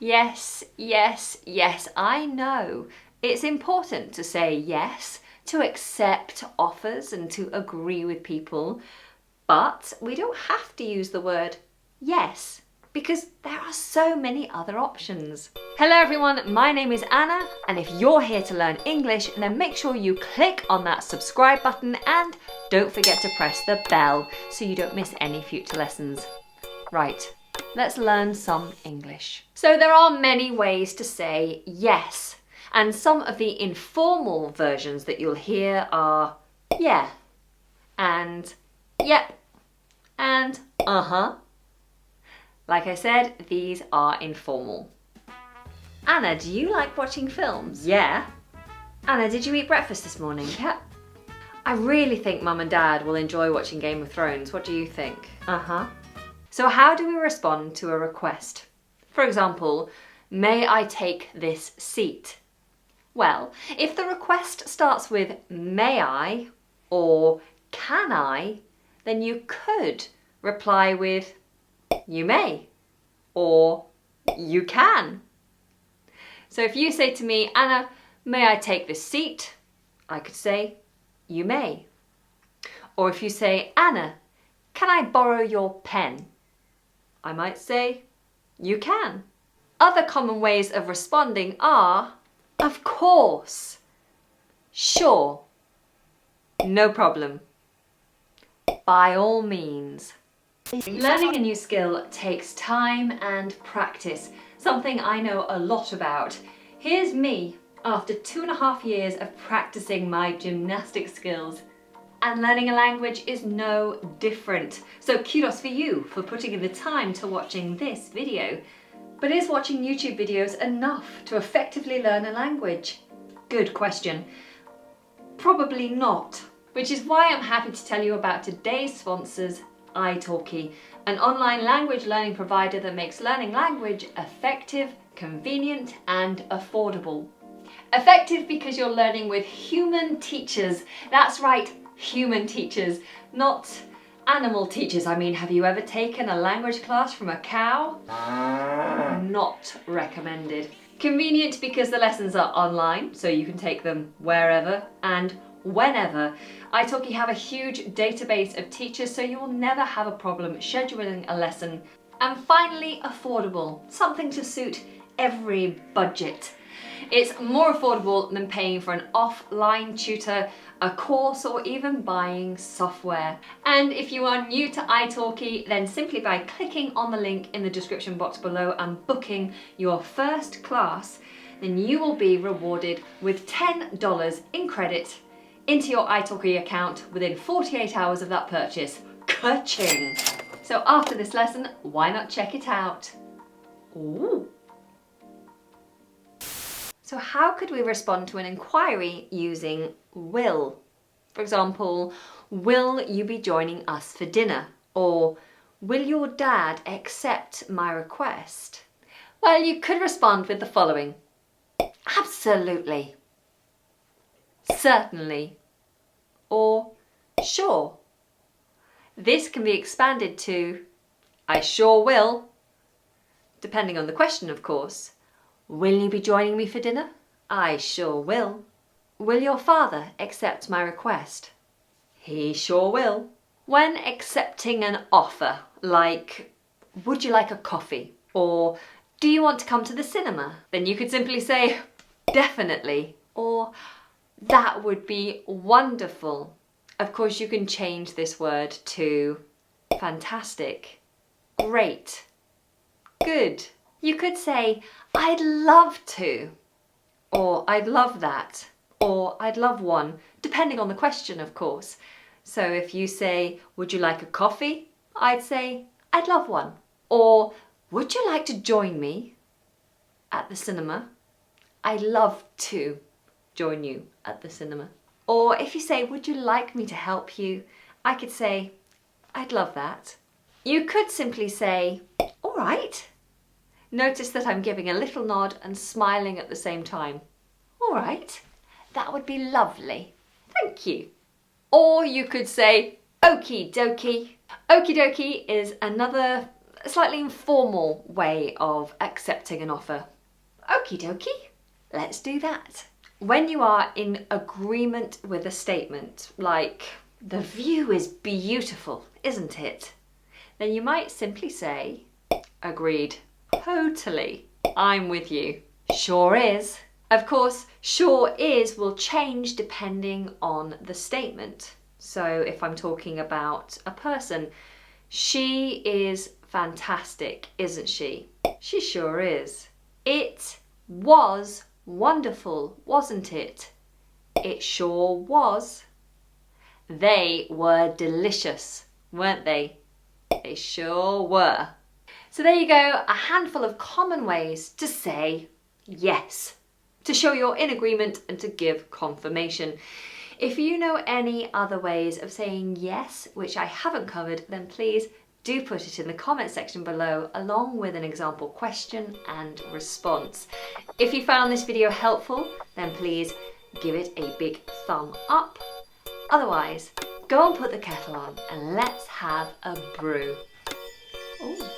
Yes, yes, yes, I know. It's important to say yes, to accept offers and to agree with people, but we don't have to use the word yes because there are so many other options. Hello everyone, my name is Anna, and if you're here to learn English, then make sure you click on that subscribe button and don't forget to press the bell so you don't miss any future lessons. Right, let's learn some English. So there are many ways to say yes, and some of the informal versions that you'll hear are yeah, and yep, and uh-huh. Like I said, these are informal. Anna, do you like watching films? Yeah. Anna, did you eat breakfast this morning? Yep. I really think Mum and Dad will enjoy watching Game of Thrones. What do you think? Uh-huh. So how do we respond to a request? For example, may I take this seat? Well, if the request starts with may I or can I, then you could reply with you may or you can. So if you say to me, Anna, may I take this seat? I could say you may. Or if you say, Anna, can I borrow your pen? I might say you can. Other common ways of responding are of course, sure, no problem, by all means. Learning a new skill takes time and practice, something I know a lot about. Here's me after 2.5 years of practicing my gymnastic skills. And learning a language is no different. So kudos for you for putting in the time to watching this video. But is watching YouTube videos enough to effectively learn a language? Good question. Probably not. Which is why I'm happy to tell you about today's sponsors, italki, an online language learning provider that makes learning language effective, convenient and affordable. Effective because you're learning with human teachers. That's right, human teachers, not animal teachers. I mean, have you ever taken a language class from a cow? Not recommended. Convenient because the lessons are online, so you can take them wherever and whenever. italki have a huge database of teachers, so you will never have a problem scheduling a lesson. And finally, affordable, something to suit every budget. It's more affordable than paying for an offline tutor, a course, or even buying software. And if you are new to italki, then simply by clicking on the link in the description box below and booking your first class, then you will be rewarded with $10 in credit into your italki account within 48 hours of that purchase. Ka-ching! So after this lesson, why not check it out? Ooh. So how could we respond to an inquiry using will? For example, will you be joining us for dinner? Or will your dad accept my request? Well, you could respond with the following. Absolutely. Certainly. Or sure. This can be expanded to I sure will, depending on the question, of course. Will you be joining me for dinner? I sure will. Will your father accept my request? He sure will. When accepting an offer, like, would you like a coffee? Or, do you want to come to the cinema? Then you could simply say, definitely. Or, that would be wonderful. Of course, you can change this word to fantastic, great, good. You could say, I'd love to, or I'd love that, or I'd love one, depending on the question, of course. So if you say, would you like a coffee? I'd say, I'd love one. Or, would you like to join me at the cinema? I'd love to join you at the cinema. Or if you say, would you like me to help you? I could say, I'd love that. You could simply say, all right. Notice that I'm giving a little nod and smiling at the same time. All right, that would be lovely. Thank you. Or you could say, okie dokie. Okie dokie is another a slightly informal way of accepting an offer. Okie dokie, let's do that. When you are in agreement with a statement, like, the view is beautiful, isn't it? Then you might simply say, agreed. Totally. I'm with you. Sure is. Of course, sure is will change depending on the statement. So if I'm talking about a person, she is fantastic, isn't she? She sure is. It was wonderful, wasn't it? It sure was. They were delicious, weren't they? They sure were. So there you go, a handful of common ways to say yes, to show you're in agreement and to give confirmation. If you know any other ways of saying yes, which I haven't covered, then please do put it in the comment section below, along with an example question and response. If you found this video helpful, then please give it a big thumb up. Otherwise, go and put the kettle on and let's have a brew. Ooh.